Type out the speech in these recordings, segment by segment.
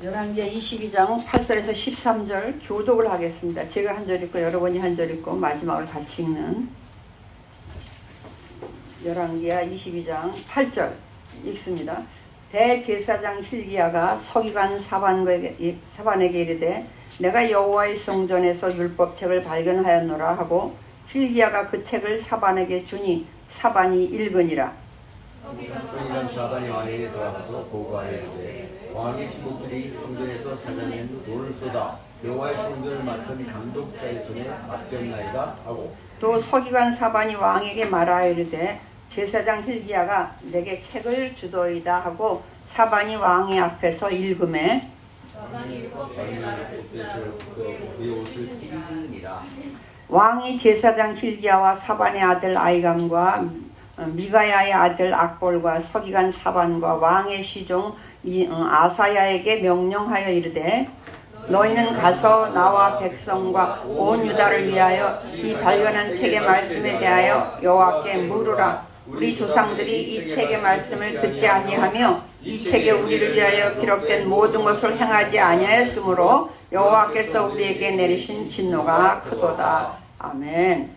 열왕기하 22장 8절에서 13절 교독을 하겠습니다. 제가 한 절 읽고 여러분이 한 절 읽고 마지막으로 같이 읽는 열왕기하 22장 8절 읽습니다. 대제사장 hil기야가 서기관 사반에게 이르되 내가 여호와의 성전에서 율법책을 발견하였노라 하고 hil기야가 그 책을 사반에게 주니 사반이 읽으니라. 서기관 사반이 왕에게 돌아가서 보고하였되 왕의 신복들이 성전에서 찾아낸 돌을 쏟아 여호와의 성전을 맡은 감독자의 손에 맡겼나이다 하고 또 서기관 사반이 왕에게 말하이르되 제사장 hil기야가 내게 책을 주도이다 하고 사반이 왕의 앞에서 읽음에 그의 옷을 찢으니라. 왕이 제사장 hil기야와 사반의 아들 아이감과 미가야의 아들 악볼과 서기관 사반과 왕의 시종 아사야에게 명령하여 이르되 너희는 가서 나와 백성과 온 유다를 위하여 이 발견한 책의 말씀에 대하여 여호와께 물으라. 우리 조상들이 이 책의 말씀을 듣지 아니하며 이 책에 우리를 위하여 기록된 모든 것을 행하지 아니하였으므로 여호와께서 우리에게 내리신 진노가 크도다. 아멘.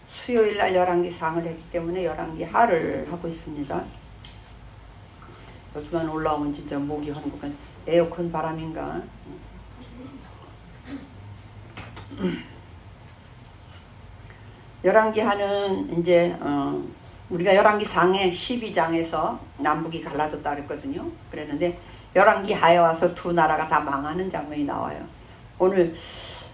수요일날 열왕기상을 했기 때문에 열왕기하를 하고 있습니다. 여기만 올라오면 진짜 목이 한국은 에어컨 바람인가. 열왕기하는 이제 우리가 열왕기상의 12장에서 남북이 갈라졌다 그랬거든요. 그랬는데 열왕기하에 와서 두 나라가 다 망하는 장면이 나와요. 오늘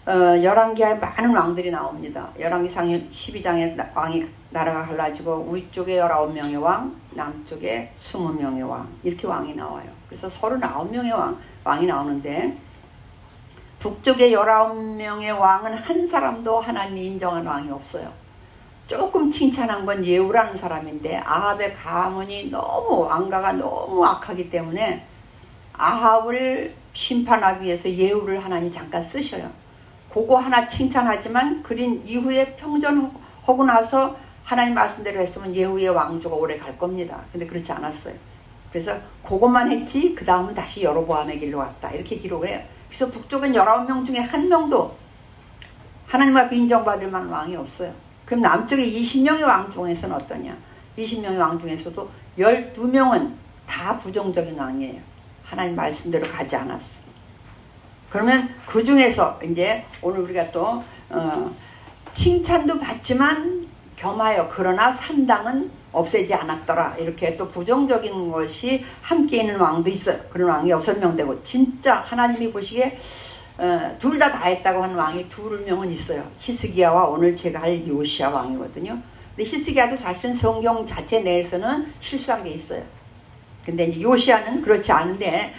열왕기하에 많은 왕들이 나옵니다. 열왕기상 12장에 나라가 갈라지고 위쪽에 19명의 왕, 남쪽에 20명의 왕 이렇게 왕이 나와요. 그래서 39명의 왕이 나오는데 북쪽에 19명의 왕은 한 사람도 하나님이 인정한 왕이 없어요. 조금 칭찬한 건 예후라는 사람인데 아합의 가문이 너무 왕가가 너무 악하기 때문에 아합을 심판하기 위해서 예후를 하나님 잠깐 쓰셔요. 그거 하나 칭찬하지만 그린 이후에 평전하고 나서 하나님 말씀대로 했으면 예후의 왕조가 오래 갈 겁니다. 근데 그렇지 않았어요. 그래서 그것만 했지 그 다음은 다시 여로보암의 길로 왔다 이렇게 기록을 해요. 그래서 북쪽은 19명 중에 한 명도 하나님 앞에 인정받을 만한 왕이 없어요. 그럼 남쪽에 20명의 왕 중에서는 어떠냐? 20명의 왕 중에서도 12명은 다 부정적인 왕이에요. 하나님 말씀대로 가지 않았어. 그러면 그 중에서 이제 오늘 우리가 또 칭찬도 받지만 겸하여 그러나 산당은 없애지 않았더라. 이렇게 또 부정적인 것이 함께 있는 왕도 있어요. 그런 왕이 6명 되고 진짜 하나님이 보시기에 둘 다 했다고 하는 왕이 2명은 있어요. 히스기야와 오늘 제가 할 요시야 왕이거든요. 근데 히스기야도 사실은 성경 자체 내에서는 실수한 게 있어요. 근데 이제 요시야는 그렇지 않은데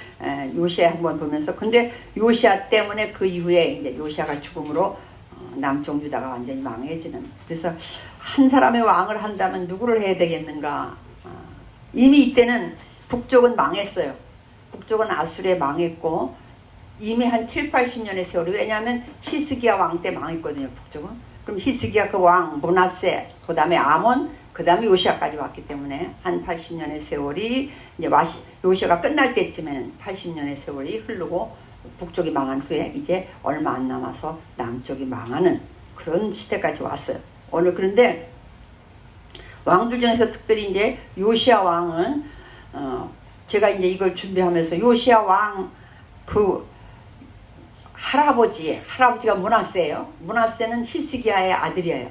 요시야 한번 보면서 근데 요시야 때문에 그 이후에 이제 요시야가 죽음으로 남쪽 유다가 완전히 망해지는. 그래서 한 사람의 왕을 한다면 누구를 해야 되겠는가? 이미 이때는 북쪽은 망했어요. 북쪽은 아수르에 망했고 이미 한 7, 80년의 세월이 왜냐하면 히스기야 왕 때 망했거든요. 북쪽은. 그럼 히스기야 그 왕 므낫세 그 다음에 아몬 그 다음에 요시야까지 왔기 때문에 한 80년의 세월이 이제 요시야가 끝날 때쯤에는 80년의 세월이 흐르고 북쪽이 망한 후에 이제 얼마 안 남아서 남쪽이 망하는 그런 시대까지 왔어요. 오늘 그런데 왕들 중에서 특별히 이제 요시야 왕은 제가 이제 이걸 준비하면서 요시야 왕 그 할아버지가 므낫세예요. 므낫세는 히스기야의 아들이에요.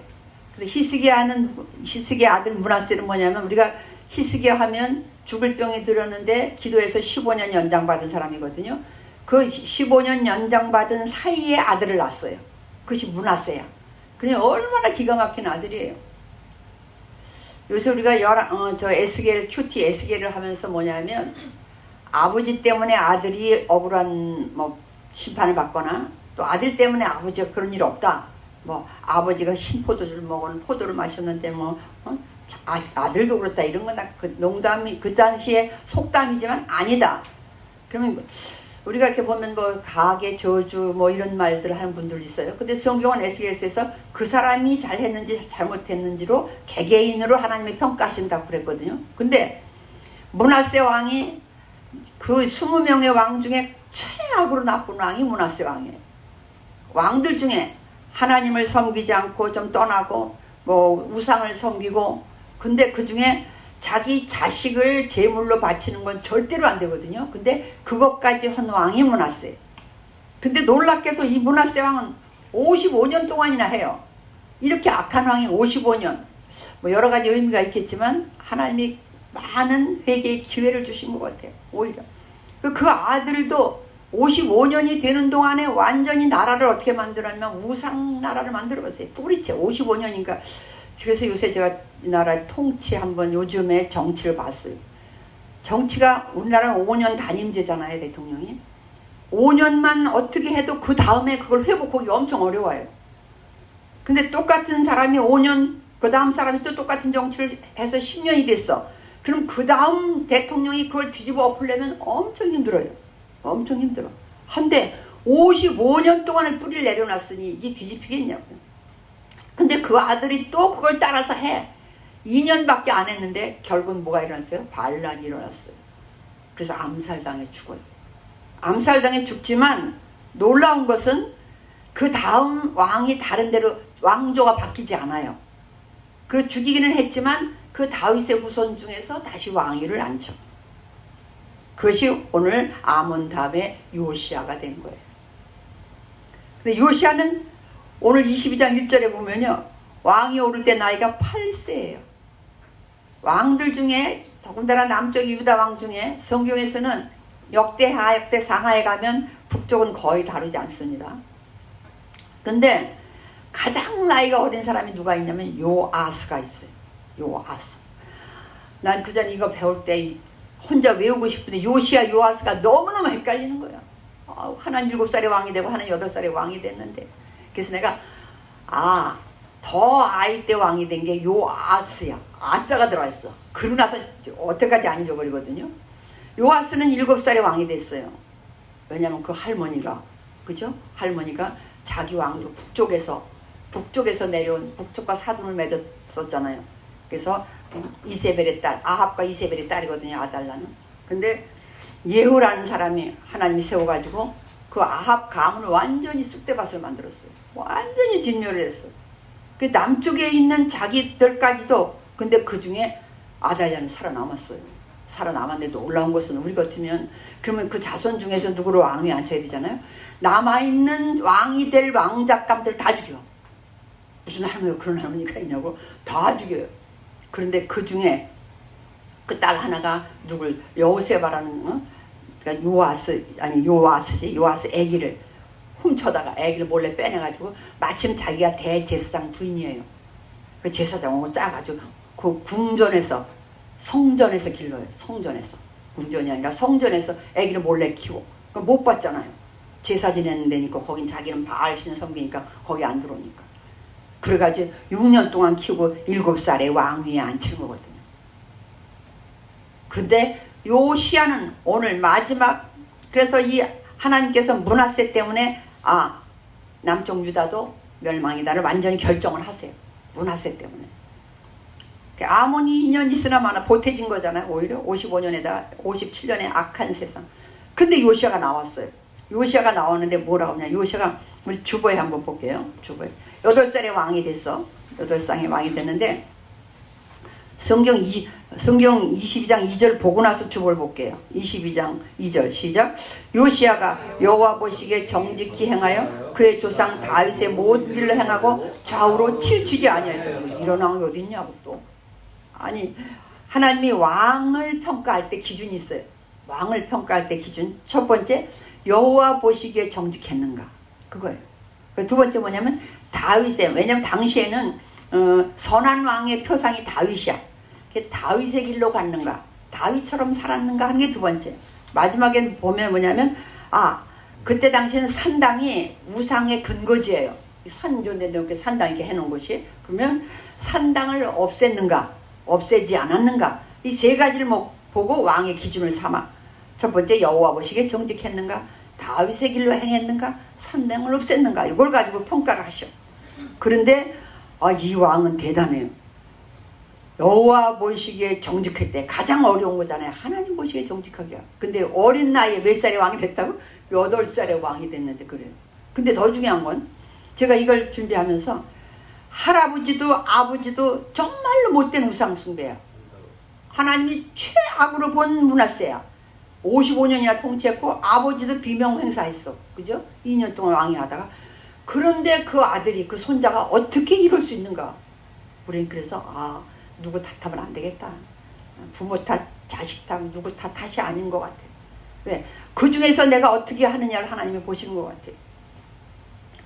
근데 히스기야 아들 므낫세는 뭐냐면 우리가 히스기야 하면 죽을 병이 들었는데 기도해서 15년 연장받은 사람이거든요. 그 15년 연장받은 사이에 아들을 낳았어요. 그것이 므낫세야. 그냥 얼마나 기가 막힌 아들이에요. 요새 우리가 큐티 에스겔을 하면서 뭐냐면 아버지 때문에 아들이 억울한 심판을 받거나 또 아들 때문에 아버지가 그런 일 없다. 아버지가 신포도주를 먹은 포도를 마셨는데 아들도 그렇다 이런 건 다 농담이 그 당시에 속담이지만 아니다. 그러면 우리가 이렇게 보면 가계 저주 이런 말들을 하는 분들 있어요. 근데 성경은 에스겔서에서 그 사람이 잘했는지 잘못했는지로 개개인으로 하나님이 평가하신다고 그랬거든요. 근데 므낫세 왕이 그 20명의 왕 중에 최악으로 나쁜 왕이 므낫세 왕이에요. 왕들 중에 하나님을 섬기지 않고 좀 떠나고 뭐 우상을 섬기고, 근데 그 중에 자기 자식을 제물로 바치는 건 절대로 안 되거든요. 근데 그것까지 한 왕이 므낫세. 근데 놀랍게도 이 므낫세 왕은 55년 동안이나 해요. 이렇게 악한 왕이 55년, 뭐 여러 가지 의미가 있겠지만 하나님이 많은 회개의 기회를 주신 것 같아요. 오히려 그 아들도 55년이 되는 동안에 완전히 나라를 어떻게 만들었냐면 우상 나라를 만들어 봤어요. 뿌리째 55년인가. 그래서 요새 제가 이 나라 통치 한번 요즘에 정치를 봤어요. 정치가 우리나라는 5년 단임제잖아요. 대통령이 5년만 어떻게 해도 그 다음에 그걸 회복하기 엄청 어려워요. 근데 똑같은 사람이 5년, 그 다음 사람이 또 똑같은 정치를 해서 10년이 됐어. 그럼 그 다음 대통령이 그걸 뒤집어 엎으려면 엄청 힘들어요. 엄청 힘들어. 한데 55년 동안을 뿌리를 내려놨으니 이게 뒤집히겠냐고요. 근데 그 아들이 또 그걸 따라서 해. 2년밖에 안 했는데 결국은 뭐가 일어났어요? 반란이 일어났어요. 그래서 암살당해 죽어요. 암살당해 죽지만 놀라운 것은 그 다음 왕이 다른 데로 왕조가 바뀌지 않아요. 그 죽이기는 했지만 그 다윗의 후손 중에서 다시 왕위를 앉혀. 그것이 오늘 아몬 다음에 요시아가 된 거예요. 근데 요시아는 오늘 22장 1절에 보면요, 왕이 오를 때 나이가 8세예요. 왕들 중에 더군다나 남쪽 유다 왕 중에 성경에서는 역대하, 역대상하에 가면 북쪽은 거의 다루지 않습니다. 근데 가장 나이가 어린 사람이 누가 있냐면 요아스가 있어요. 요아스. 난 그전 이거 배울 때 혼자 외우고 싶은데 요시아 요아스가 너무너무 헷갈리는 거예요. 하나는 7살에 왕이 되고 하나는 8살에 왕이 됐는데, 그래서 내가 더 아이 때 왕이 된 게 요아스야. 아자가 들어있어. 그러고 나서 어때까지 안 잊어버리거든요. 요아스는 7살에 왕이 됐어요. 왜냐면 그 할머니가, 그죠? 할머니가 자기 왕조 북쪽에서 내려온, 북쪽과 사돈을 맺었었잖아요. 그래서 이세벨의 딸, 아합과 이세벨의 딸이거든요, 아달라는. 근데 예후라는 사람이 하나님이 세워가지고 그 아합 가문을 완전히 쑥대밭을 만들었어요. 완전히 진멸을 했어요. 그 남쪽에 있는 자기들까지도. 근데 그 중에 아달랴는 살아남았어요. 살아남았는데 놀라운 것은 우리 같으면 그러면 그 자손 중에서 누구를 왕위에 앉혀야 되잖아요. 남아있는 왕이 될 왕작감들 다 죽여. 무슨 할머니가 그런 할머니가 있냐고. 다 죽여요. 그런데 그 중에 그 딸 하나가 누굴, 여호세바라는, 그러니까 요아스 애기를 훔쳐다가 애기를 몰래 빼내가지고 마침 자기가 대제사장 부인이에요. 그 제사장 오고 짜가지고 그 궁전에서, 성전에서 길러요. 성전에서. 궁전이 아니라 성전에서 애기를 몰래 키워. 못 봤잖아요. 제사 지내는 데니까 거긴 자기는 바알 신을 섬기니까 거기 안 들어오니까. 그래가지고 6년 동안 키우고 7살에 왕위에 앉힌 거거든요. 근데 요시아는 오늘 마지막, 그래서 이 하나님께서 므낫세 때문에 남쪽 유다도 멸망이다를 완전히 결정을 하세요. 므낫세 때문에. 아몬이 2년 있으나 마나 보태진 거잖아요. 오히려 55년에다가 57년에 악한 세상. 근데 요시아가 나왔어요. 요시아가 나오는데 뭐라고 하냐. 요시아가, 우리 주보에 한번 볼게요. 주보에 8살에 왕이 됐어. 8살에 왕이 됐는데 성경 22장 2절 보고 나서 주보를 볼게요. 22장 2절 시작. 요시아가 여호와 보시기에 정직히 행하여 그의 조상 다윗의 모든 일을 행하고 좌우로 치우치지 아니하였다. 이런 왕이 어디 있냐고 또. 아니, 하나님이 왕을 평가할 때 기준이 있어요. 왕을 평가할 때 기준. 첫 번째, 여호와 보시기에 정직했는가. 그거예요. 두 번째 뭐냐면 다윗의, 왜냐면 당시에는 선한 왕의 표상이 다윗이야. 다윗의 길로 갔는가, 다윗처럼 살았는가 하는 게 두 번째. 마지막에 보면 뭐냐면 그때 당시에는 산당이 우상의 근거지예요. 산존대 이렇게 산당 이렇게 해놓은 곳이. 그러면 산당을 없앴는가, 없애지 않았는가, 이 세 가지를 보고 왕의 기준을 삼아. 첫 번째, 여호와 보시기에 정직했는가, 다윗의 길로 행했는가, 산당을 없앴는가, 이걸 가지고 평가를 하셔. 그런데 이 왕은 대단해요. 여호와 보시기에 정직했대. 가장 어려운 거잖아요. 하나님 보시기에 정직하게. 근데 어린 나이에 몇 살에 왕이 됐다고? 8살에 왕이 됐는데 그래요. 근데 더 중요한 건 제가 이걸 준비하면서 할아버지도 아버지도 정말로 못된 우상 숭배야. 하나님이 최악으로 본 문화세야. 55년이나 통치했고 아버지도 비명 행사했어. 그죠? 2년 동안 왕이 하다가. 그런데 그 아들이 그 손자가 어떻게 이럴 수 있는가? 우리는 그래서 누구 탓하면 안 되겠다. 부모 탓, 자식 탓, 누구 탓이 아닌 것 같아. 왜? 그 중에서 내가 어떻게 하느냐를 하나님이 보시는 것 같아.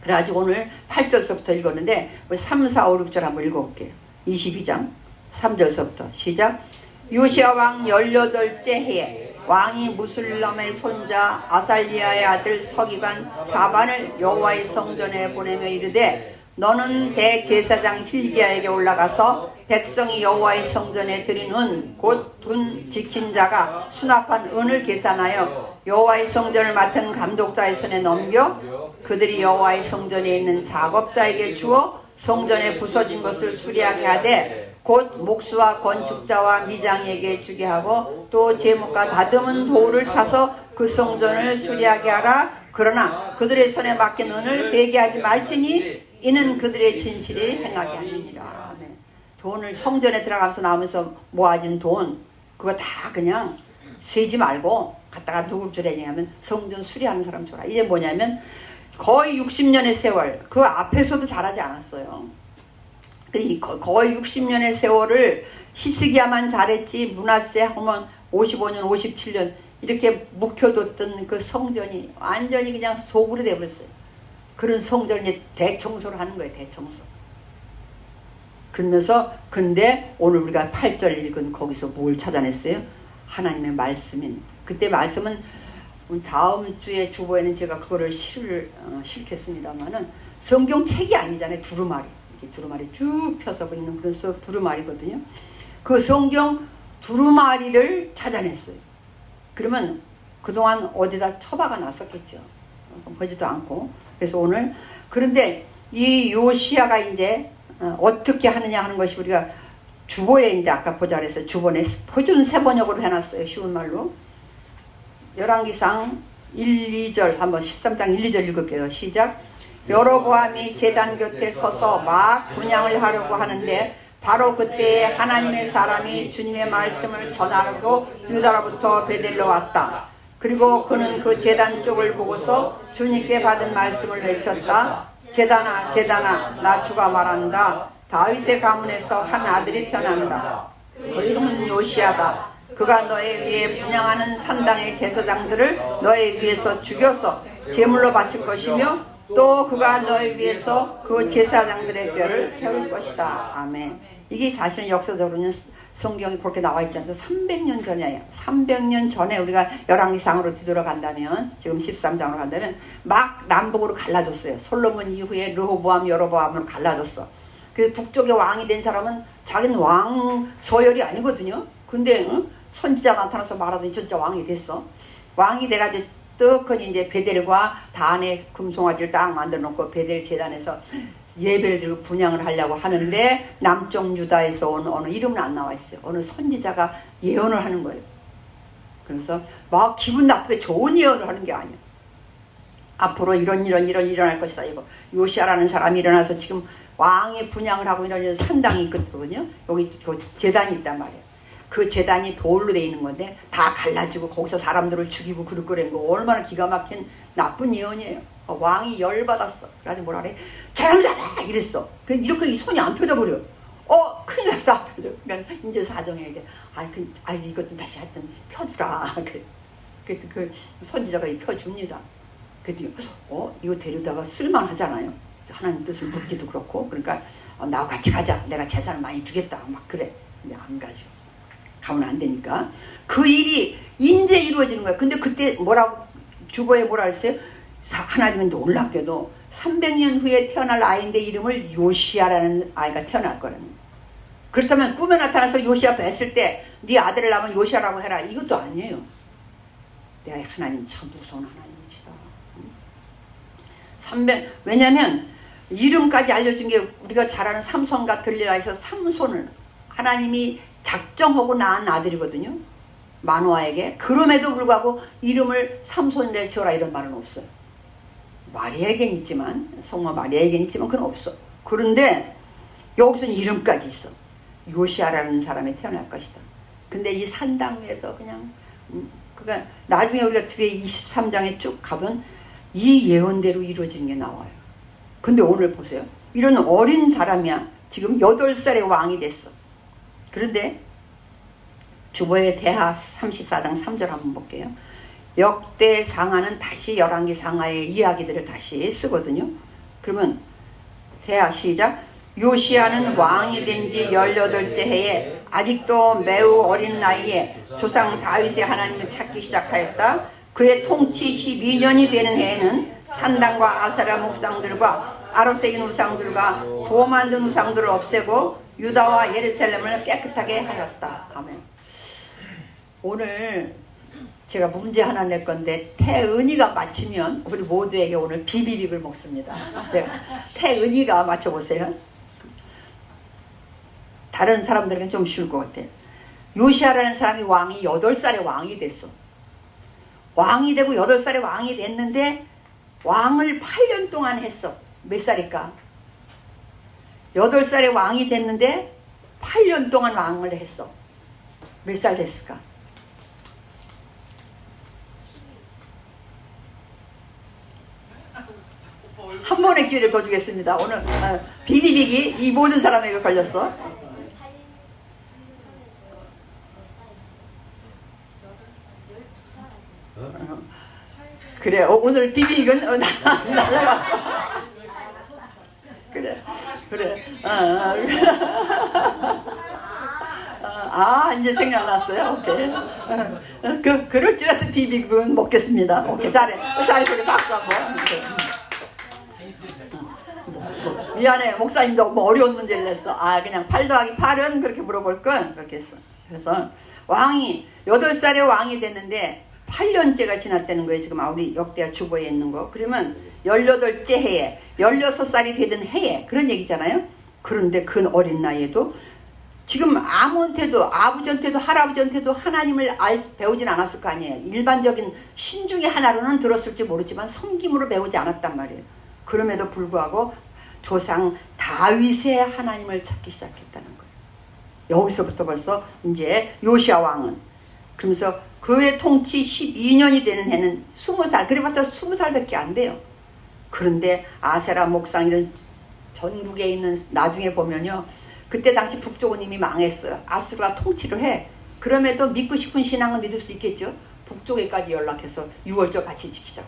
그래가지고 오늘 8절서부터 읽었는데 3, 4, 5, 6절 한번 읽어볼게요. 22장 3절서부터 시작. 요시야 왕 18째 해에 왕이 무술람의 손자 아살리아의 아들 서기관 사반을 여호와의 성전에 보내며 이르되 너는 대제사장 hil기야에게 올라가서 백성이 여호와의 성전에 드린 은 곧 돈 지킨 자가 수납한 은을 계산하여 여호와의 성전을 맡은 감독자의 손에 넘겨 그들이 여호와의 성전에 있는 작업자에게 주어 성전에 부서진 것을 수리하게 하되 곧 목수와 건축자와 미장에게 주게 하고 또 제목과 다듬은 돌을 사서 그 성전을 수리하게 하라. 그러나 그들의 손에 맡긴 은을 회개하지 말지니 이는 그들의 진실이 행하게 하느니라. 네. 돈을 성전에 들어가면서 나오면서 모아진 돈 그거 다 그냥 세지 말고 갖다가 누굴 주라 하냐면 성전 수리하는 사람 줘라. 이게 뭐냐면 거의 60년의 세월 그 앞에서도 잘하지 않았어요. 거의 60년의 세월을 히스기야만 잘했지 문하세 하면 55년 57년 이렇게 묵혀뒀던 그 성전이 완전히 그냥 소굴이 되어버렸어요. 그런 성전을 이제 대청소를 하는 거예요. 대청소. 그러면서 근데 오늘 우리가 8절 읽은 거기서 뭘 찾아냈어요? 하나님의 말씀인. 그때 말씀은 다음 주에 주보에는 제가 그거를 실겠습니다만은 성경책이 아니잖아요. 두루마리. 이렇게 두루마리 쭉 펴서 있는 그런 두루마리거든요. 그 성경 두루마리를 찾아냈어요. 그러면 그동안 어디다 처박아 놨었겠죠. 보지도 않고. 그래서 오늘 그런데 이 요시야가 이제 어떻게 하느냐 하는 것이 우리가 주보에 이제 아까 보자 그래서 주보에 표준 세번역으로 해놨어요. 쉬운 말로. 열왕기상 1, 2절 한번 13장 1, 2절 읽을게요. 시작. 여로보암이 제단 곁에 서서 막 분향을 하려고 하는데 바로 그때에 하나님의 사람이 주님의 말씀을 전하려고 유다로부터 베델로 왔다. 그리고 그는 그 제단 쪽을 보고서 주님께 받은 말씀을 외쳤다. 제단아 제단아 나 주가 말한다. 다윗의 가문에서 한 아들이 태어난다. 그 이름은 요시야다. 그가 너에 위해 분향하는 산당의 제사장들을 너에 위해서 죽여서 제물로 바칠 것이며 또 그가 너에 위해서 그 제사장들의 뼈를 태울 것이다. 아멘. 이게 사실은 역사적으로는 성경이 그렇게 나와 있지 않죠. 300년 전이에요. 300년 전에 우리가 열왕기상으로 뒤돌아간다면 지금 13장으로 간다면 막 남북으로 갈라졌어요. 솔로몬 이후에 르호보암 여로보암으로 갈라졌어. 그래서 북쪽의 왕이 된 사람은 자기는 왕 서열이 아니거든요. 근데 선지자 나타나서 말하더니 진짜 왕이 됐어. 왕이 돼가지고 떡하니 이제 베델과 단의 금송아지를 딱 만들어 놓고 베델 제단에서 예배를 드리고 분향을 하려고 하는데 남쪽 유다에서 온 어느 이름은 안 나와 있어요. 어느 선지자가 예언을 하는 거예요. 그래서 막 기분 나쁘게 좋은 예언을 하는 게 아니야. 앞으로 이런 일어날 것이다. 이거 요시야라는 사람이 일어나서 지금 왕이 분향을 하고 이런 산당이 있거든요. 여기 제단이 있단 말이에요. 그 제단이 돌로 돼 있는 건데 다 갈라지고 거기서 사람들을 죽이고 그럴 거라는 거 얼마나 기가 막힌 나쁜 예언이에요. 왕이 열받았어. 그래가지고 뭐라 그래? 저랑 잡아! 이랬어. 그래서 이렇게 손이 안 펴져버려. 큰일 났어. 그러니까 이제 사정해야 돼. 이것 좀 다시 하여튼 펴주라. 그 선지자가 펴줍니다. 그랬더니 이거 데려다가 쓸만하잖아요. 하나님 뜻을 묻기도 그렇고. 그러니까 나하고 같이 가자. 내가 재산을 많이 주겠다. 막 그래. 근데 안 가죠. 가면 안 되니까. 그 일이 인제 이루어지는 거야. 근데 그때 주보에 뭐라 했어요? 하나님은 놀랍게도 300년 후에 태어날 아이인데 이름을 요시야라는 아이가 태어날 거라는 거예요. 그렇다면 꿈에 나타나서 요시야 뵀을 때 네 아들을 낳으면 요시야라고 해라. 이것도 아니에요. 내가 하나님 참 무서운 하나님이시다. 왜냐면 이름까지 알려준 게 우리가 잘 아는 삼손과 들릴라에서 삼손을 하나님이 작정하고 낳은 아들이거든요. 마노아에게. 그럼에도 불구하고 이름을 삼손이라 지어라 이런 말은 없어요. 마리아에겐 있지만, 성모 마리아에겐 있지만 그건 없어. 그런데 여기서는 이름까지 있어. 요시아라는 사람이 태어날 것이다. 근데 이 산당 위에서 그냥 그러니까 나중에 우리가 뒤에 23장에 쭉 가면 이 예언대로 이루어지는 게 나와요. 근데 오늘 보세요. 이런 어린 사람이야. 지금 8살의 왕이 됐어. 그런데 주보의 대하 34장 3절 한번 볼게요. 역대 상하는 다시 열왕기 상하의 이야기들을 다시 쓰거든요. 그러면 대하 시작. 요시아는 왕이 된 지 18째 해에 아직도 매우 어린 나이에 조상 다윗의 하나님을 찾기 시작하였다. 그의 통치 12년이 되는 해에는 산당과 아세라 목상들과 아로새긴 우상들과 도 만든 우상들을 없애고 유다와 예루살렘을 깨끗하게 하였다. 아멘. 오늘 제가 문제 하나 낼 건데 태은이가 맞히면 우리 모두에게 오늘 비비빅을 먹습니다. 태은이가 맞춰보세요. 다른 사람들에게는 좀 쉬울 것 같아요. 요시아라는 사람이 왕이 8살에 왕이 됐어. 왕이 되고 8살에 왕이 됐는데 왕을 8년 동안 했어. 몇 살일까? 8살에 왕이 됐는데 8년 동안 왕을 했어. 몇 살 됐을까? 한 번의 기회를 더 주겠습니다. 오늘 비비빅이 이 모든 사람에게 걸렸어. 그래 오늘 비비빅은 날라가. 그래 이제 생각났어요. 오케이. 그럴지라도 비비빅은 먹겠습니다. 오케이 잘해 그래 박수 한번. 미안해 목사님도 뭐 어려운 문제를 냈어. 그냥 8 더하기 8은 그렇게 물어볼 건 그렇게 했어. 그래서 왕이 8살에 왕이 됐는데 8년째가 지났다는 거예요. 지금 우리 역대하 주보에 있는 거. 그러면 18째 해에 16살이 되던 해에 그런 얘기잖아요. 그런데 그 어린 나이에도 지금 아무한테도 아버지한테도 할아버지한테도 하나님을 배우진 않았을 거 아니에요. 일반적인 신 중에 하나로는 들었을지 모르지만 섬김으로 배우지 않았단 말이에요. 그럼에도 불구하고 조상 다윗의 하나님을 찾기 시작했다는 거예요. 여기서부터 벌써 이제 요시아 왕은 그러면서 그의 통치 12년이 되는 해는 20살, 그래봤자 20살밖에 안 돼요. 그런데 아세라 목상 이런 전국에 있는 나중에 보면요. 그때 당시 북쪽은 이미 망했어요. 아수르가 통치를 해. 그럼에도 믿고 싶은 신앙은 믿을 수 있겠죠. 북쪽에까지 연락해서 6월절 같이 지키자고.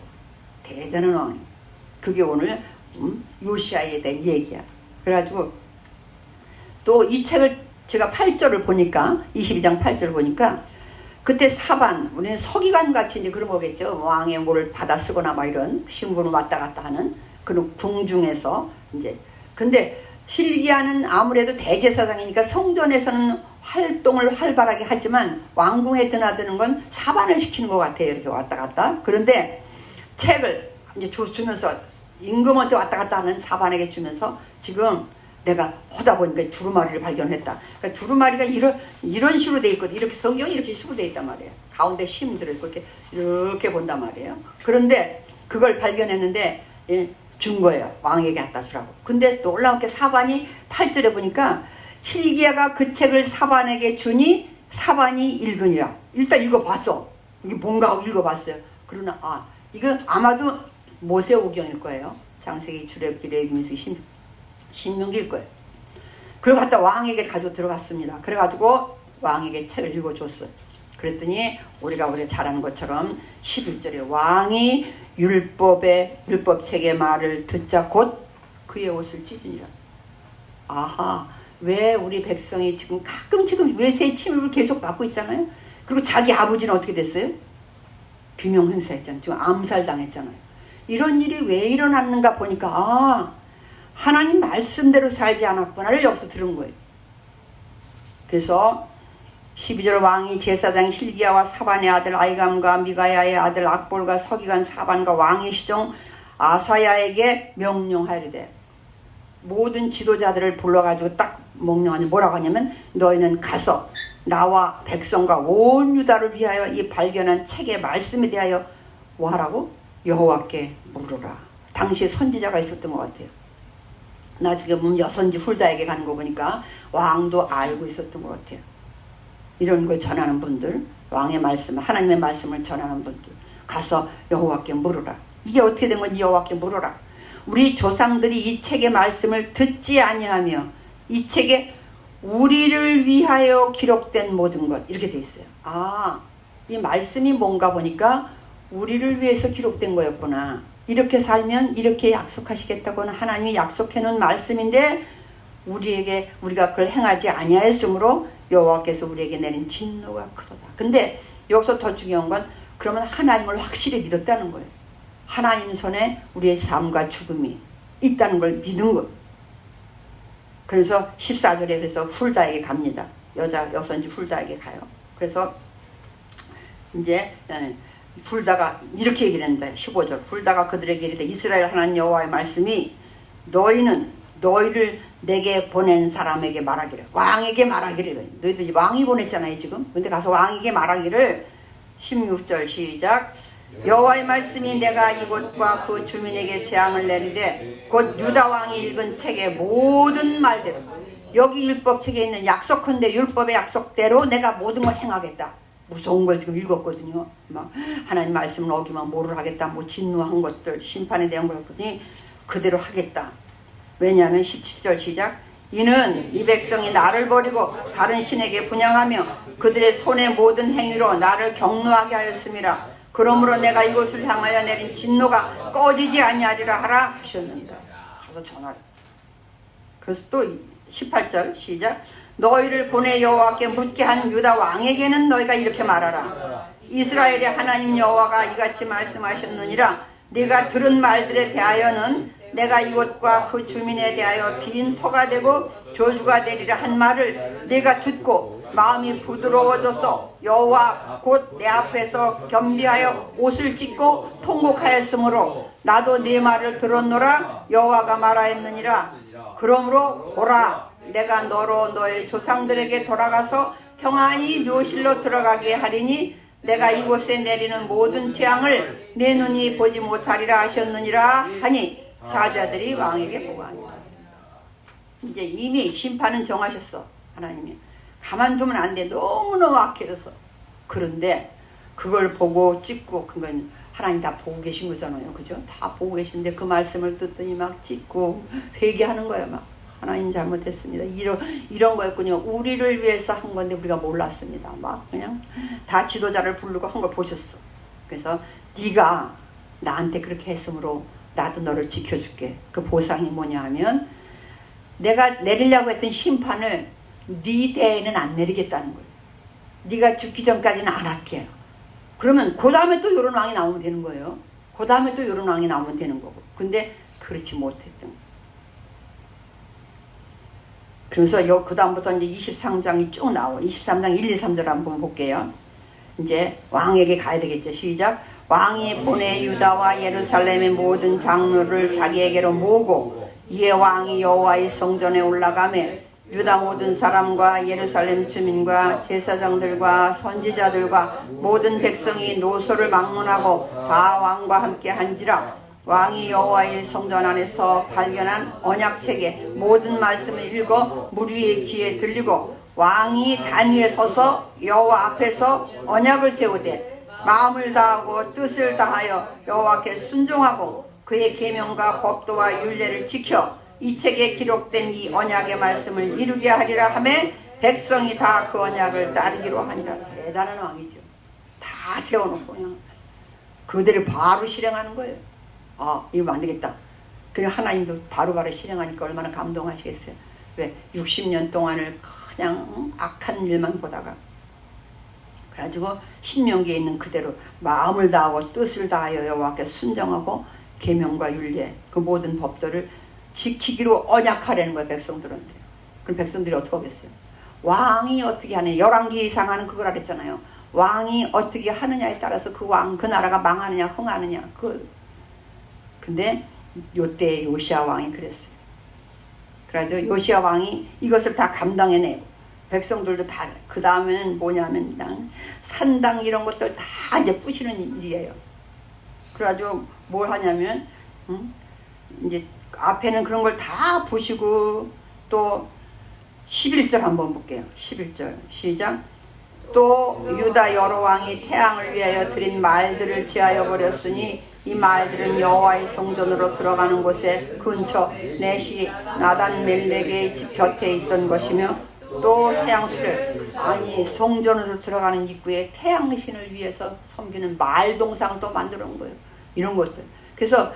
대단한 왕이. 그게 오늘 요시아에 대한 얘기야. 그래가지고 또 이 책을 제가 8절을 보니까 22장 8절을 보니까 그때 사반, 우리는 서기관 같이 이제 그런 거겠죠. 왕의 뭐를 받아 쓰거나 막 이런 신분을 왔다 갔다 하는 그런 궁중에서 이제. 근데 hil기야는 아무래도 대제사장이니까 성전에서는 활동을 활발하게 하지만 왕궁에 드나드는 건 사반을 시키는 것 같아요. 이렇게 왔다 갔다. 그런데 책을 이제 주면서 임금한테 왔다 갔다 하는 사반에게 주면서 지금 내가 하다 보니까 두루마리를 발견했다. 그러니까 두루마리가 이런 식으로 돼 있거든. 이렇게 성경이 이렇게 식으로 돼 있단 말이에요. 가운데 심 들어있고 이렇게 본단 말이에요. 그런데 그걸 발견했는데 준 거예요. 왕에게 갖다 주라고. 근데 놀라운 게 사반이 8절에 보니까 hil기야가 그 책을 사반에게 주니 사반이 읽으니라. 일단 읽어봤어. 이게 뭔가 하고 읽어봤어요. 그러나 이거 아마도 모세오경일 거예요. 창세기, 출애굽기, 레위기, 신명기일 거예요. 그걸 갖다 왕에게 가지고 들어갔습니다. 그래가지고 왕에게 책을 읽어줬어요. 그랬더니 우리가 잘 아는 것처럼 11절에 왕이 율법책의 말을 듣자 곧 그의 옷을 찢으니라. 왜 우리 백성이 지금 외세의 침입을 계속 받고 있잖아요. 그리고 자기 아버지는 어떻게 됐어요? 비명 행사했잖아요. 지금 암살당했잖아요. 이런 일이 왜 일어났는가 보니까 하나님 말씀대로 살지 않았구나를 여기서 들은 거예요. 그래서 12절 왕이 제사장 hil기야와 사반의 아들 아이감과 미가야의 아들 악볼과 서기관 사반과 왕의 시종 아사야에게 명령하리되. 모든 지도자들을 불러가지고 딱 명령하니 뭐라고 하냐면 너희는 가서 나와 백성과 온 유다를 위하여 이 발견한 책의 말씀에 대하여 뭐 하라고? 여호와께 물으라. 당시에 선지자가 있었던 것 같아요. 나중에 보면 여선지 훌다에게 가는 거 보니까 왕도 알고 있었던 것 같아요. 이런 걸 전하는 분들, 왕의 말씀, 하나님의 말씀을 전하는 분들 가서 여호와께 물으라. 이게 어떻게 된 건지 여호와께 물으라. 우리 조상들이 이 책의 말씀을 듣지 아니하며 이 책에 우리를 위하여 기록된 모든 것 이렇게 돼 있어요. 아, 이 말씀이 뭔가 보니까 우리를 위해서 기록된 거였구나. 이렇게 살면 이렇게 약속하시겠다고는 하나님이 약속해 놓은 말씀인데 우리가 그걸 행하지 아니하였으므로 여호와께서 우리에게 내린 진노가 크도다. 근데 여기서 더 중요한 건 그러면 하나님을 확실히 믿었다는 거예요. 하나님 손에 우리의 삶과 죽음이 있다는 걸 믿은 것. 그래서 14절에 그래서 훌다에게 갑니다. 여선지 훌다에게 가요. 그래서 이제 훌다가 이렇게 얘기를 한다. 15절 훌다가 그들에게 이르되 이스라엘 하나님 여호와의 말씀이 너희를 내게 보낸 사람에게 말하기를, 왕에게 말하기를, 너희들 왕이 보냈잖아요 지금. 근데 가서 왕에게 말하기를, 16절 시작. 여호와의 말씀이 내가 이곳과 그 주민에게 재앙을 내리되 곧 유다 왕이 읽은 책의 모든 말대로, 여기 율법책에 있는 약속한데 율법의 약속대로 내가 모든 걸 행하겠다. 무서운 걸 지금 읽었거든요. 막 하나님 말씀을 어기면 뭐를 하겠다, 뭐 진노한 것들, 심판에 대한 거였더니 그대로 하겠다. 왜냐하면 17절 시작. 이는 이 백성이 나를 버리고 다른 신에게 분향하며 그들의 손의 모든 행위로 나를 경노하게 하였음이라. 그러므로 내가 이곳을 향하여 내린 진노가 꺼지지 아니하리라 하라 하셨는다. 가서 전하라. 그래서 또 18절 시작. 너희를 보내 여호와께 묻게 한 유다 왕에게는 너희가 이렇게 말하라. 이스라엘의 하나님 여호와가 이같이 말씀하셨느니라. 네가 들은 말들에 대하여는 내가 이곳과 그 주민에 대하여 빈 터가 되고 저주가 되리라 한 말을 네가 듣고 마음이 부드러워져서 여호와 곧 내 앞에서 겸비하여 옷을 찢고 통곡하였으므로 나도 네 말을 들었노라. 여호와가 말하였느니라. 그러므로 보라, 내가 너로 너의 조상들에게 돌아가서 평안히 묘실로 들어가게 하리니 내가 이곳에 내리는 모든 재앙을 내 눈이 보지 못하리라 하셨느니라 하니 사자들이 왕에게 보고하니라. 이제 이미 심판은 정하셨어. 하나님이 가만두면 안 돼. 너무너무 악해져서. 그런데 그걸 보고 찍고, 그건 하나님 다 보고 계신 거잖아요. 그죠? 다 보고 계신데 그 말씀을 듣더니 막 찍고 회개하는 거예요. 막 하나님 잘못했습니다. 이런 거였군요. 우리를 위해서 한 건데 우리가 몰랐습니다. 막 그냥 다 지도자를 부르고 한 걸 보셨어. 그래서 네가 나한테 그렇게 했으므로 나도 너를 지켜줄게. 그 보상이 뭐냐 하면 내가 내리려고 했던 심판을 네 대에는 안 내리겠다는 거예요. 네가 죽기 전까지는 안 할게. 그러면 그 다음에 또 이런 왕이 나오면 되는 거예요. 그 다음에 또 이런 왕이 나오면 되는 거고. 근데 그렇지 못했던 거예요. 그래서 그 다음부터 이제 23장이 쭉 나와요. 23장 1, 2, 3절 한번 볼게요. 이제 왕에게 가야 되겠죠. 시작. 왕이 보내 유다와 예루살렘의 모든 장로를 자기에게로 모으고 이에 왕이 여호와의 성전에 올라가매 유다 모든 사람과 예루살렘 주민과 제사장들과 선지자들과 모든 백성이 노소를 막론하고 다 왕과 함께 한지라. 왕이 여호와의 성전 안에서 발견한 언약책의 모든 말씀을 읽어 무리의 귀에 들리고 왕이 단 위에 서서 여호와 앞에서 언약을 세우되 마음을 다하고 뜻을 다하여 여호와께 순종하고 그의 계명과 법도와 율례를 지켜 이 책에 기록된 이 언약의 말씀을 이루게 하리라 하매 백성이 다 그 언약을 따르기로 하니라. 대단한 왕이죠. 다 세워놓고 그냥 그들을 바로 실행하는 거예요. 이거 안 되겠다. 그래 하나님도 바로바로 실행하니까 얼마나 감동하시겠어요. 왜 60년 동안을 그냥 악한 일만 보다가 그래가지고 신명기에 있는 그대로 마음을 다하고 뜻을 다하여 여호와께 순종하고 계명과 율례 그 모든 법들을 지키기로 언약하라는 거예요. 백성들한테. 그럼 백성들이 어떻게 하겠어요? 왕이 어떻게 하느냐. 열왕기 이상하는 그걸 알았잖아요. 왕이 어떻게 하느냐에 따라서 그 나라가 망하느냐 흥하느냐. 근데 요때 요시야 왕이 그랬어요. 그래가지고 요시야 왕이 이것을 다 감당해내고 백성들도 다 그 다음에는 뭐냐면 그냥 산당 이런 것들 다 이제 부시는 일이에요. 그래가지고 뭘 하냐면 이제 앞에는 그런 걸 다 부시고 또 11절 한번 볼게요. 11절 시작. 또 유다 여러 왕이 태양을 위하여 드린 말들을 제하여 버렸으니 이 말들은 여호와의 성전으로 들어가는 곳에 근처 내시 나단 멜렉의 집 곁에 있던 것이며 또 태양수를 아니 성전으로 들어가는 입구에 태양신을 위해서 섬기는 말동상을 또 만들어 놓은 거예요. 이런 것들. 그래서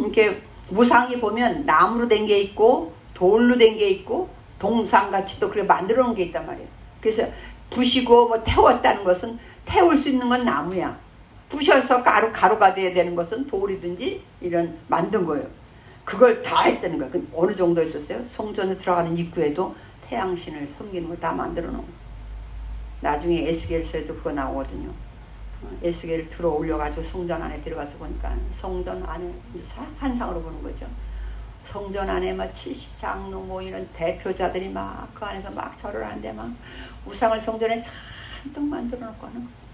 이렇게 무상히 보면 나무로 된 게 있고 돌로 된 게 있고 동상같이 또 그렇게 만들어 놓은 게 있단 말이에요. 그래서 부시고 뭐 태웠다는 것은 태울 수 있는 건 나무야. 부셔서 가루가 돼야 되는 것은 돌이든지 이런 만든 거예요. 그걸 다 했다는 거예요. 어느 정도 있었어요? 성전에 들어가는 입구에도 태양신을 섬기는 걸 다 만들어 놓은 거예요. 나중에 에스겔서에도 그거 나오거든요. 에스겔을 들어 올려가지고 성전 안에 들어가서 보니까 성전 안에 환상으로 보는 거죠. 성전 안에 막 70장로 뭐 이런 대표자들이 막 그 안에서 막 절을 하는데 막 우상을 성전에 잔뜩 만들어 놓고 하는 거예요.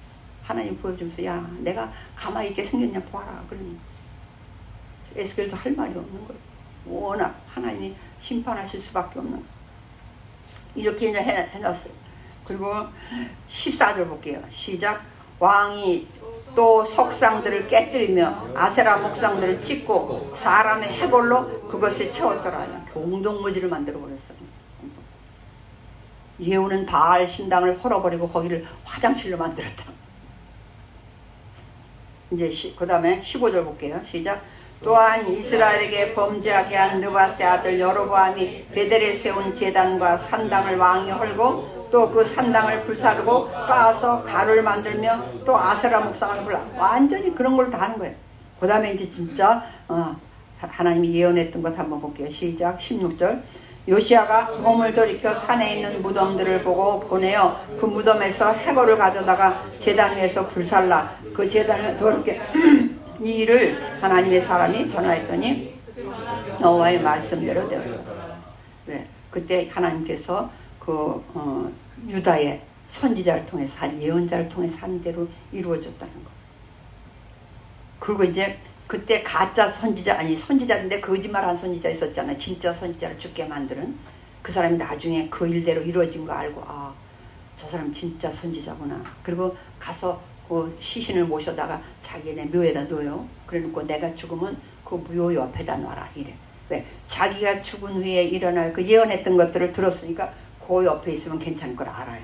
하나님 보여주면서 야 내가 가만히 있게 생겼냐 봐라. 그러니 에스겔도 할 말이 없는 거예요. 워낙 하나님이 심판하실 수밖에 없는 거예요. 이렇게 이제 해놨어요. 그리고 14절 볼게요. 시작. 왕이 또 석상들을 깨뜨리며 아세라 목상들을 찍고 사람의 해골로 그것을 채웠더라. 공동무지를 만들어 버렸어요. 예후는 바알 신당을 헐어버리고 거기를 화장실로 만들었다. 이제 그 다음에 15절 볼게요. 시작. 또한 이스라엘에게 범죄하게 한 느바스의 아들 여로보암이 베델에 세운 제단과 산당을 왕이 헐고 또 그 산당을 불사르고 까서 가루를 만들며 또 아세라 목상을 불러 완전히 그런 걸 다 하는 거예요. 그 다음에 이제 진짜 하나님이 예언했던 것 한번 볼게요. 시작. 16절. 요시야가 몸을 돌이켜 산에 있는 무덤들을 보고 보내어 그 무덤에서 해골을 가져다가 제단 위에서 불살라 그 제단을 더럽게 이 일을 하나님의 사람이 전하였더니 여호와의 말씀대로 되었다. 네, 그때 하나님께서 유다의 선지자를 통해서 한 예언자를 통해서 한 대로 이루어졌다는 거. 그리고 이제 그때 가짜 선지자 아니 선지자인데 거짓말한 선지자 있었잖아요. 진짜 선지자를 죽게 만드는 그 사람이 나중에 그 일대로 이루어진 거 알고 아, 저 사람 진짜 선지자구나. 그리고 가서 그 시신을 모셔다가 자기네 묘에다 놓여. 그래놓고 내가 죽으면 그 묘 옆에다 놔라 이래. 왜? 자기가 죽은 후에 일어날 그 예언했던 것들을 들었으니까 그 옆에 있으면 괜찮을 걸 알아요.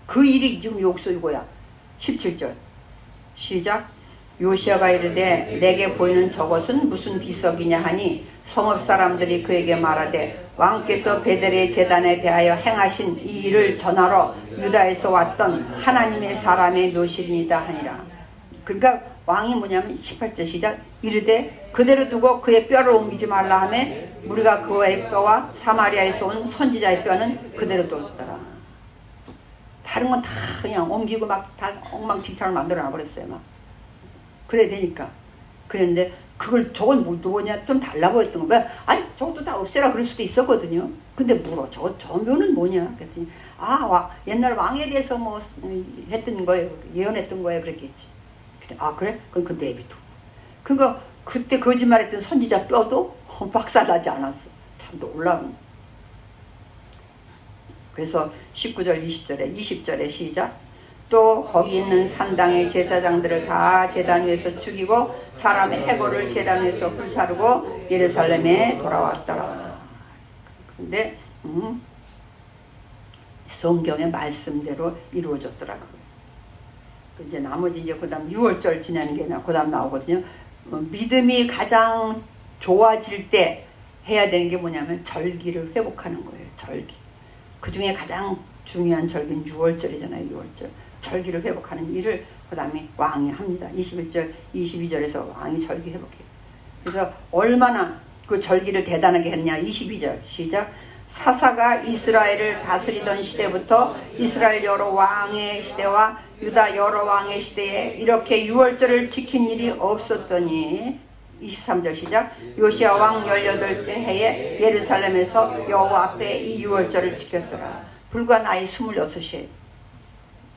그 일이 지금 욕설이고야. 17절 시작. 요시야가 이르되 내게 보이는 저것은 무슨 비석이냐 하니 성읍 사람들이 그에게 말하되 왕께서 베델의 제단에 대하여 행하신 이 일을 전하러 유다에서 왔던 하나님의 사람의 묘실이니이다 하니라. 그러니까 왕이 뭐냐면 18절 시작. 이르되 그대로 두고 그의 뼈를 옮기지 말라 하며 우리가 그의 뼈와 사마리아에서 온 선지자의 뼈는 그대로 뒀더라. 다른 건 다 그냥 옮기고 막 다 엉망진창을 만들어 놔버렸어요. 막 그래야 되니까. 그랬는데 그걸 저건 뭐냐 좀 달라고 했던 거야. 아니 저것도 다 없애라 그럴 수도 있었거든요. 근데 물어 저 묘는 뭐냐 그랬더니 옛날 왕에 대해서 뭐 했던 거예요. 예언했던 거예요. 그랬겠지. 아 그래? 그럼 그 내비둬. 그러니까 그때 거짓말했던 선지자 뼈도 박살나지 않았어. 참 놀라운. 그래서 19절 20절에 시작. 또 거기 있는 산당의 제사장들을 다 제단 위에서 죽이고 사람의 해골을 제단 위에서 불사르고 예루살렘에 돌아왔더라. 근데 성경의 말씀대로 이루어졌더라고요. 이제 나머지 이제 그다음 6월절 지나는 게 그다음 나오거든요. 믿음이 가장 좋아질 때 해야 되는 게 뭐냐면 절기를 회복하는 거예요. 절기. 그 중에 가장 중요한 절기는 6월절이잖아요. 6월절. 절기를 회복하는 일을 그다음에 왕이 합니다. 21절, 22절에서 왕이 절기 회복해요. 그래서 얼마나 그 절기를 대단하게 했냐. 22절 시작. 사사가 이스라엘을 다스리던 시대부터 이스라엘 여러 왕의 시대와 유다 여러 왕의 시대에 이렇게 유월절을 지킨 일이 없었더니 23절 시작. 요시야 왕 18째 해에 예루살렘에서 여호와 앞에 이 유월절을 지켰더라. 불과 나이 26이에요.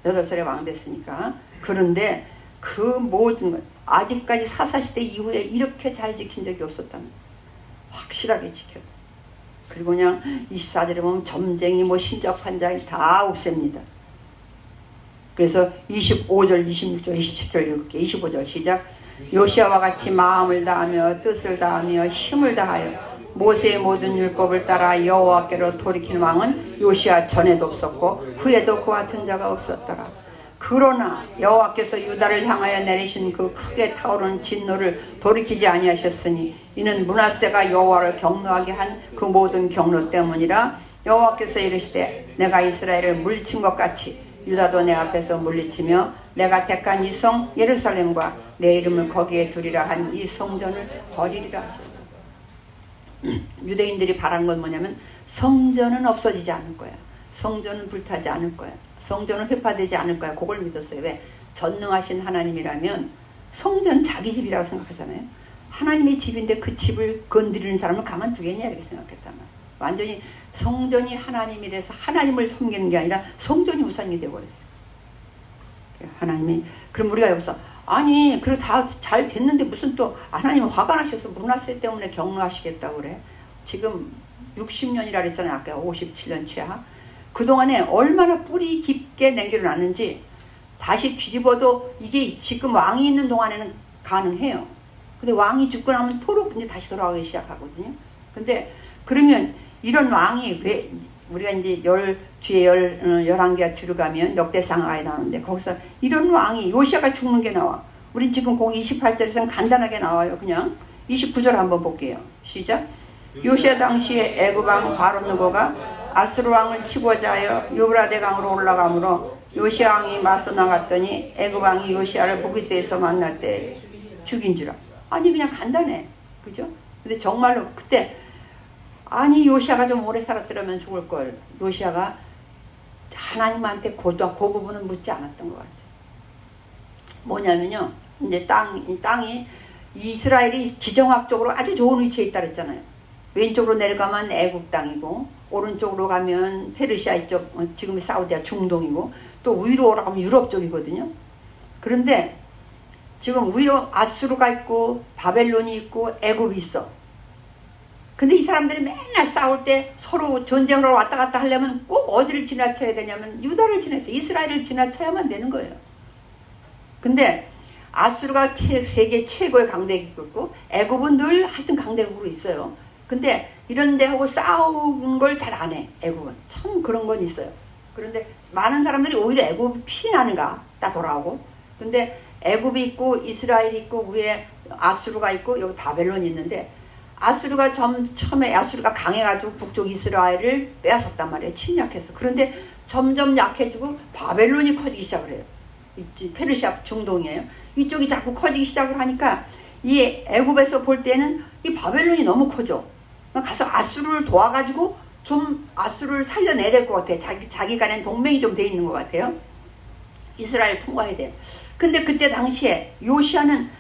8살에 왕 됐으니까. 그런데 그 모든 것, 아직까지 사사시대 이후에 이렇게 잘 지킨 적이 없었다는 거예요. 확실하게 지켰다. 그리고 그냥 24절에 보면 점쟁이 뭐 신적환자이 다 없앱니다. 그래서 25절, 26절, 27절 읽을게요. 25절 시작. 요시아와 같이 마음을 다하며 뜻을 다하며 힘을 다하여 모세의 모든 율법을 따라 여호와께로 돌이킨 왕은 요시아 전에도 없었고 후에도 그와 같은 자가 없었더라. 그러나 여호와께서 유다를 향하여 내리신 그 크게 타오르는 진노를 돌이키지 아니하셨으니 이는 므낫세가 여호와를 경노하게 한 그 모든 경로 때문이라. 여호와께서 이르시되 내가 이스라엘을 물리친 것 같이 유다도 내 앞에서 물리치며 내가 택한 이 성 예루살렘과 내 이름을 거기에 두리라 한 이 성전을 버리리라 하셨다. 유대인들이 바란 건 뭐냐면 성전은 없어지지 않을 거야. 성전은 불타지 않을 거야. 성전은 회파되지 않을 거야. 그걸 믿었어요. 왜? 전능하신 하나님이라면 성전 자기 집이라고 생각하잖아요. 하나님의 집인데 그 집을 건드리는 사람을 가만두겠냐 이렇게 생각했단 말이에요. 완전히 성전이 하나님이라서 하나님을 섬기는 게 아니라 성전이 우상이 되어버렸어요. 하나님이 그럼 우리가 여기서 아니 그래 다 잘 됐는데 무슨 또 하나님이 화가 나셔서 므낫세 때문에 경노하시겠다고 그래. 지금 60년이라 그랬잖아요. 아까 57년 치하. 그동안에 얼마나 뿌리 깊게 남겨놨는지 다시 뒤집어도 이게 지금 왕이 있는 동안에는 가능해요. 근데 왕이 죽고 나면 토로 이제 다시 돌아가기 시작하거든요. 근데 그러면 이런 왕이 왜 우리가 이제 뒤에 11개가 뒤로 가면 역대상하에 나오는데 거기서 이런 왕이 요시아가 죽는 게 나와. 우린 지금 거기 28절에서는 간단하게 나와요. 그냥 29절 한번 볼게요. 시작. 요시아 당시에 애굽왕 바로느고가 아스루 왕을 치고자 하여 유브라데 강으로 올라가므로 요시아 왕이 맞서 나갔더니 애굽 왕이 요시아를 북이때에서 만날 때 죽인 줄 알아. 아니 그냥 간단해. 그죠? 근데 정말로 그때 아니 요시아가 좀 오래 살았더라면 좋을 걸. 요시아가 하나님한테 그 부분은 묻지 않았던 것 같아요. 뭐냐면요. 이제 땅이 이스라엘이 지정학적으로 아주 좋은 위치에 있다 그랬잖아요. 왼쪽으로 내려가면 애굽 땅이고 오른쪽으로 가면 페르시아 이쪽 지금 사우디아 중동이고 또 위로 올라가면 유럽 쪽이거든요. 그런데 지금 위로 아수르가 있고 바벨론이 있고 애굽이 있어. 근데 이 사람들이 맨날 싸울 때 서로 전쟁으로 왔다 갔다 하려면 꼭 어디를 지나쳐야 되냐면 유다를 지나쳐 이스라엘을 지나쳐야만 되는 거예요. 근데 아수르가 세계 최고의 강대국이 있고 애굽은 늘 하여튼 강대국으로 있어요. 근데 이런 데하고 싸운 걸 잘 안 해. 애굽은 참 그런 건 있어요. 그런데 많은 사람들이 오히려 애굽이 피나는가 딱 돌아오고. 근데 애굽이 있고 이스라엘이 있고 위에 아수르가 있고 여기 바벨론이 있는데 아수르가 처음에 아수르가 강해가지고 북쪽 이스라엘을 빼앗았단 말이에요. 침략해서. 그런데 점점 약해지고 바벨론이 커지기 시작을 해요. 페르시아 중동이에요. 이쪽이 자꾸 커지기 시작을 하니까 이 애굽에서 볼 때는 이 바벨론이 너무 커져. 가서 아수르를 도와가지고 좀 아수르를 살려내야 될 것 같아요. 자기 간엔 동맹이 좀 돼 있는 것 같아요. 이스라엘 통과해야 돼요. 근데 그때 당시에 요시아는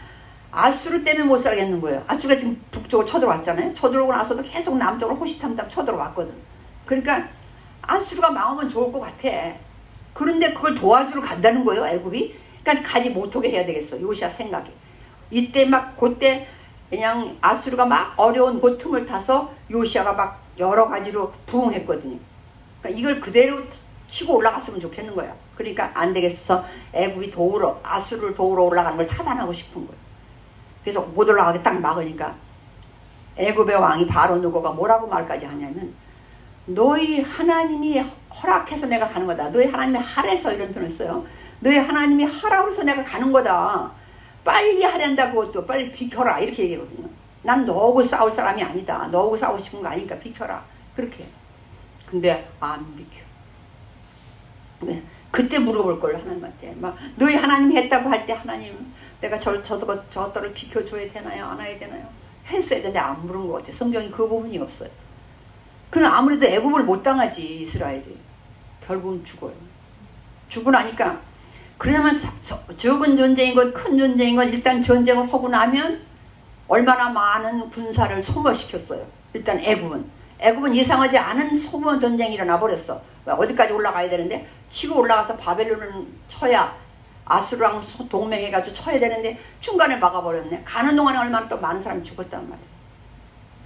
아수르 때문에 못 살겠는 거예요. 아수르가 지금 북쪽으로 쳐들어왔잖아요. 쳐들어오고 나서도 계속 남쪽으로 호시탐탐 쳐들어왔거든. 그러니까 아수르가 망하면 좋을 것 같아. 그런데 그걸 도와주러 간다는 거예요. 애굽이. 그러니까 가지 못하게 해야 되겠어. 요시아 생각이. 이때 막 그때 그냥 아수르가 막 어려운 그 틈을 타서 요시아가 막 여러 가지로 부응했거든요. 그러니까 이걸 그대로 치고 올라갔으면 좋겠는 거야. 그러니까 안 되겠어. 애굽이 도우러 아수르를 도우러 올라가는 걸 차단하고 싶은 거예요. 그래서 못 올라가게 딱 막으니까 애굽의 왕이 바로느고가 뭐라고 말까지 하냐면 너희 하나님이 허락해서 내가 가는 거다. 너희 하나님이 하래서 이런 표현을 써요. 너희 하나님이 하라고 해서 내가 가는 거다. 빨리 하란다. 그것도 빨리 비켜라 이렇게 얘기하거든요. 난 너하고 싸울 사람이 아니다. 너하고 싸우고 싶은 거 아니니까 비켜라. 그렇게. 근데 안 비켜. 왜? 그때 물어볼 걸 하나님한테. 막 너희 하나님이 했다고 할 때 하나님 내가 저들을 비켜줘야 되나요? 안 해야 되나요? 했어야 되는데 안 물은 것 같아. 성경이 그 부분이 없어요. 그는 아무래도 애굽을 못 당하지 이스라엘이. 결국은 죽어요. 죽고 나니까 그러면 적은 전쟁인 건 큰 전쟁인 건 일단 전쟁을 하고 나면 얼마나 많은 군사를 소모시켰어요. 일단 애굽은 예상하지 않은 소모 전쟁이 일어나 버렸어. 어디까지 올라가야 되는데 치고 올라가서 바벨론을 쳐야 아수르랑 동맹해가지고 쳐야 되는데 중간에 막아버렸네. 가는 동안에 얼마나 또 많은 사람이 죽었단 말이에요.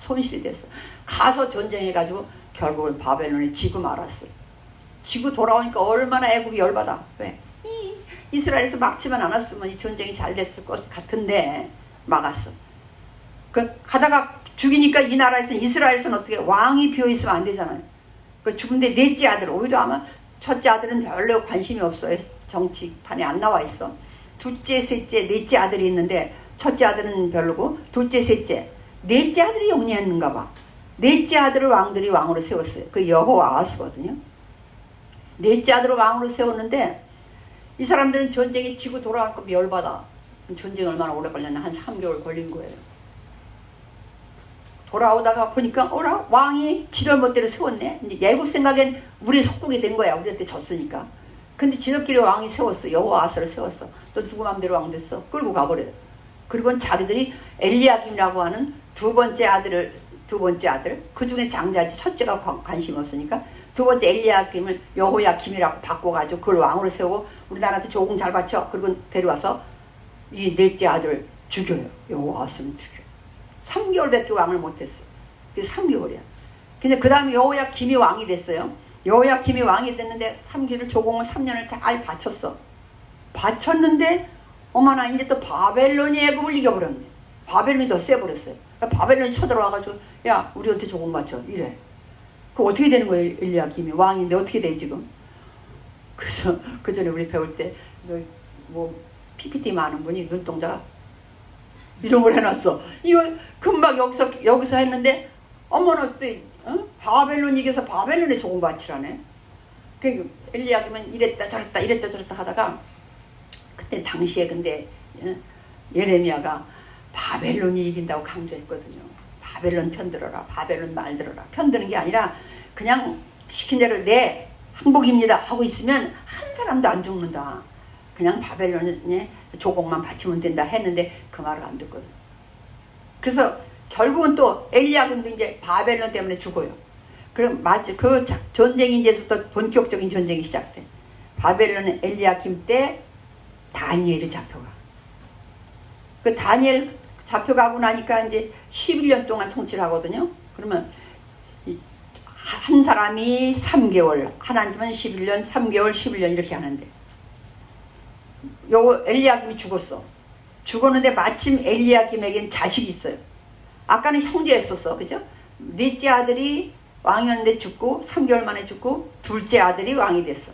손실이 됐어. 가서 전쟁해가지고 결국은 바벨론에 지고 말았어요. 지고 돌아오니까 얼마나 애굽이 열받아. 왜? 이스라엘에서 막지만 않았으면 이 전쟁이 잘 됐을 것 같은데 막았어. 가다가 죽이니까 이 나라에서는 이스라엘에서는 어떻게 왕이 비어있으면 안 되잖아요. 죽은데 넷째 아들, 오히려 아마 첫째 아들은 별로 관심이 없어요. 정치판에 안 나와 있어. 둘째, 셋째, 넷째 아들이 있는데 첫째 아들은 별로고 둘째, 셋째, 넷째 아들이 영리했는가 봐. 넷째 아들을 왕들이 왕으로 세웠어요. 그 여호와스거든요. 넷째 아들을 왕으로 세웠는데 이 사람들은 전쟁에 지고 돌아갈 거면 열받아. 전쟁이 얼마나 오래 걸렸나? 한 3개월 걸린 거예요. 돌아오다가 보니까 왕이 지절못대로 세웠네. 이제 애굽 생각엔 우리 속국이 된 거야. 우리한테 졌으니까. 근데 지들끼리 왕이 세웠어. 여호와스를 세웠어. 또 누구 맘대로 왕 됐어. 끌고 가버려. 그리고 자기들이 엘리야김이라고 하는 두 번째 아들 그 중에 장자지. 첫째가 관심 없으니까 두 번째 엘리야김을 여호야김이라고 바꿔가지고 그걸 왕으로 세우고 우리나라한테 조공 잘 바쳐. 그리고 데려와서 이 넷째 아들을 죽여요. 여호와스는 죽여. 3개월밖에 왕을 못했어. 그게 3개월이야. 근데 그 다음에 여호야김이 왕이 됐어요. 여호야김이 왕이 됐는데 3기를 조공을 3년을 잘 바쳤어. 바쳤는데 어머나 이제 또 바벨론이 애굽을 이겨버렸네. 바벨론이 더 세버렸어요. 그러니까 바벨론이 쳐들어와가지고 야 우리 어떻게 조공 바쳐 이래. 그 어떻게 되는 거예요? 엘리야김이 왕인데 어떻게 돼 지금? 그래서 그 전에 우리 배울 때 뭐 PPT 많은 분이 눈동자가 이런 걸 해놨어. 이거 금방 여기서 했는데 어머나 또 바벨론 이겨서 바벨론에 조공 바치라네. 그 엘리야김은 이랬다 저랬다 하다가 그때 당시에 근데 예레미야가 바벨론이 이긴다고 강조했거든요. 바벨론 편들어라. 바벨론 말 들어라. 편드는 게 아니라 그냥 시킨 대로 네 항복입니다 하고 있으면 한 사람도 안 죽는다. 그냥 바벨론에 조공만 바치면 된다 했는데 그 말을 안 듣거든. 그래서 결국은 또 엘리야김도 이제 바벨론 때문에 죽어요. 그럼 맞지? 그 전쟁이 이제부터 본격적인 전쟁이 시작돼. 바벨론 엘리야김 때 다니엘이 잡혀가. 그 다니엘 잡혀가고 나니까 이제 11년 동안 통치를 하거든요. 그러면 한 사람이 3개월, 하나님은 11년, 3개월, 11년 이렇게 하는데 요 엘리야김이 죽었어. 죽었는데 마침 엘리야김에겐 자식이 있어요. 아까는 형제였었어. 그죠? 넷째 아들이 왕이었는데 죽고 3개월 만에 죽고 둘째 아들이 왕이 됐어.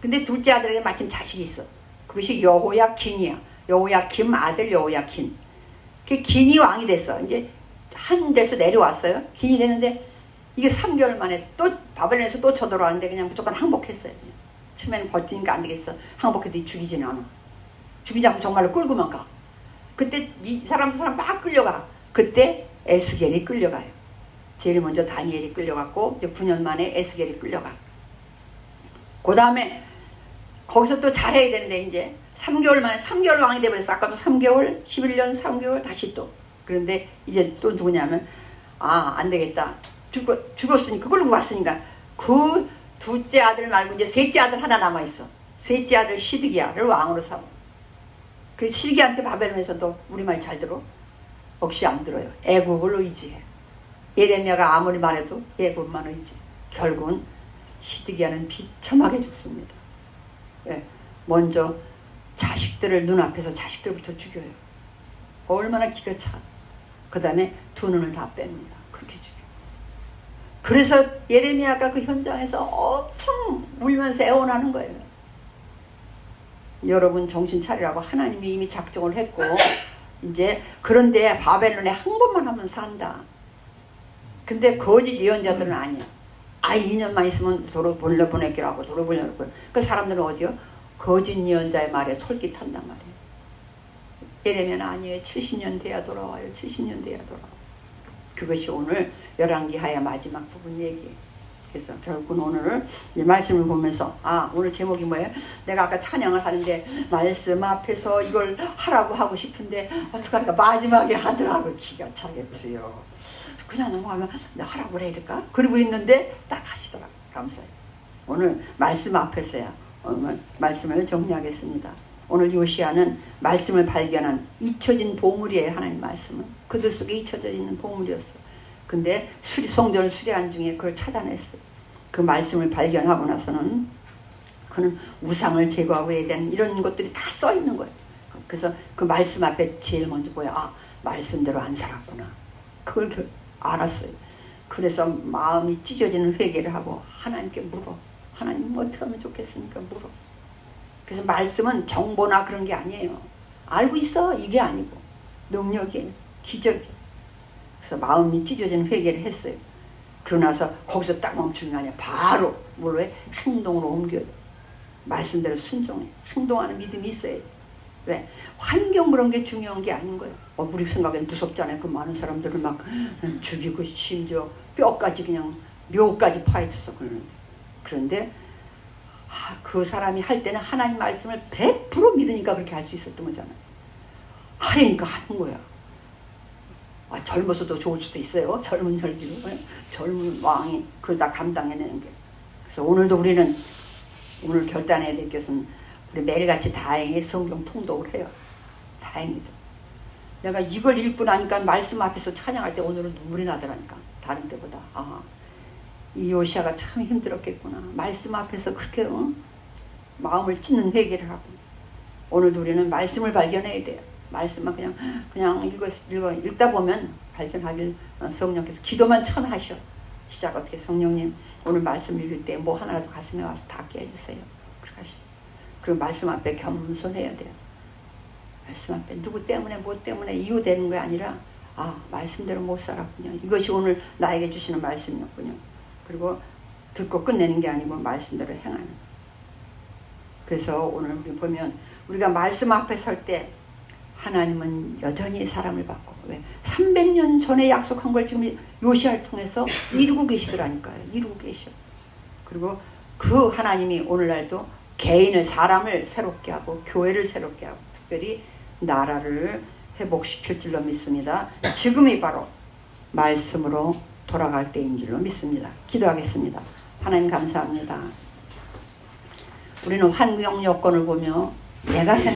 근데 둘째 아들에게 마침 자식이 있어. 그것이 여호야킨이야. 여호야김 아들 여호야킨. 그 긴이 왕이 됐어. 이제 한 데서 내려왔어요. 긴이 됐는데 이게 3개월 만에 또 바벨론에서 또 쳐들어왔는데 그냥 무조건 항복했어요. 처음에는 버티니까 안 되겠어. 항복해도 죽이지는 않아. 죽이지 않고 정말로 끌고만 가. 그때 이 사람 막 끌려가. 그때 에스겔이 끌려가요. 제일 먼저 다니엘이 끌려갔고 이제 9년 만에 에스겔이 끌려가. 그 다음에 거기서 또 잘해야 되는데 이제 3개월 만에 3개월 왕이 돼버렸어. 아까도 3개월, 11년, 3개월 다시 또. 그런데 이제 또 누구냐면 안 되겠다. 죽었으니까 끌고 갔으니까 그 둘째 아들 말고 이제 셋째 아들 하나 남아있어. 셋째 아들 시드기야를 왕으로 삼아. 그 시드기야한테 바벨론에서도 우리말 잘 들어? 역시 안 들어요. 애굽을 의지해. 예레미야가 아무리 말해도 애굽만 의지해. 결국은 시드기야는 비참하게 죽습니다. 왜? 먼저 자식들을 눈앞에서 자식들부터 죽여요. 얼마나 기가 차. 그 다음에 두 눈을 다 뺍니다. 그렇게 죽여요. 그래서 예레미야가 그 현장에서 엄청 울면서 애원하는 거예요. 여러분 정신 차리라고 하나님이 이미 작정을 했고 이제 그런데 바벨론에 항복만 하면 산다. 근데 거짓 예언자들은 아니야. 2년만 있으면 도로 보내기라고 도로 보내고 그 사람들은 어디요? 거짓 예언자의 말에 솔깃한단 말이에요. 예레미야는 아니에요. 70년 돼야 돌아와요. 70년 돼야 돌아와요. 그것이 오늘 열왕기하야 마지막 부분 얘기예요. 그래서 결국은 오늘 이 말씀을 보면서 오늘 제목이 뭐예요? 내가 아까 찬양을 하는데 말씀 앞에서 이걸 하라고 하고 싶은데 어떡하니까 마지막에 하더라고. 기가 차게 주여. 그냥 넘어가면 나 하라고 해야 될까? 그러고 있는데 딱 하시더라고. 감사해요. 오늘 말씀 앞에서야 오늘 말씀을 정리하겠습니다. 오늘 요시야는 말씀을 발견한 잊혀진 보물이에요. 하나님 말씀은 그들 속에 잊혀져 있는 보물이었어. 근데 성전을 수리한 중에 그걸 찾아냈어요. 그 말씀을 발견하고 나서는 그는 우상을 제거하고 해야 되는 이런 것들이 다 써 있는 거예요. 그래서 그 말씀 앞에 제일 먼저 보여. 말씀대로 안 살았구나. 그걸 알았어요. 그래서 마음이 찢어지는 회개를 하고 하나님께 물어. 하나님 어떻게 하면 좋겠습니까? 물어. 그래서 말씀은 정보나 그런 게 아니에요. 알고 있어. 이게 아니고 능력이에요. 기적이에요. 그래서 마음이 찢어지는 회개를 했어요. 그러고 나서 거기서 딱 멈추는 게 아니야. 바로 뭘로 해? 행동으로 옮겨요. 말씀대로 순종해. 행동하는 믿음이 있어야 돼. 왜? 환경 그런 게 중요한 게 아닌 거예요. 우리 생각엔 무섭잖아요. 그 많은 사람들을 막 죽이고 심지어 뼈까지 그냥 묘까지 파헤쳐서 그런데 그 사람이 할 때는 하나님 말씀을 100% 믿으니까 그렇게 할 수 있었던 거잖아요. 하려니까 하는 거야. 젊어서도 좋을 수도 있어요. 젊은 혈기로. 젊은 왕이 그걸 다 감당해내는 게. 그래서 오늘도 우리는 오늘 결단해야 될 것은 우리 매일같이 다행히 성경 통독을 해요. 다행히도. 내가 이걸 읽고 나니까 말씀 앞에서 찬양할 때 오늘은 눈물이 나더라니까. 다른 때보다. 이 요시야가 참 힘들었겠구나. 말씀 앞에서 그렇게 마음을 찢는 회개를 하고. 오늘도 우리는 말씀을 발견해야 돼요. 말씀만 그냥 읽다 보면 발견하길 성령께서 기도만 천 하셔. 시작 어떻게 성령님 오늘 말씀 읽을 때 뭐 하나라도 가슴에 와서 닿게 해주세요. 그렇게 하시오. 그리고 말씀 앞에 겸손해야 돼요. 말씀 앞에 누구 때문에 뭐 때문에 이유되는 게 아니라 말씀대로 못 살았군요. 이것이 오늘 나에게 주시는 말씀이었군요. 그리고 듣고 끝내는 게 아니고 말씀대로 행하는. 그래서 오늘 우리 보면 우리가 말씀 앞에 설 때 하나님은 여전히 사람을 바꿔. 왜? 300년 전에 약속한 걸 지금 요시야를 통해서 이루고 계시더라니까요. 이루고 계셔. 그리고 그 하나님이 오늘날도 개인을 사람을 새롭게 하고 교회를 새롭게 하고 특별히 나라를 회복시킬 줄로 믿습니다. 지금이 바로 말씀으로 돌아갈 때인 줄로 믿습니다. 기도하겠습니다. 하나님 감사합니다. 우리는 환경 여건을 보며 내가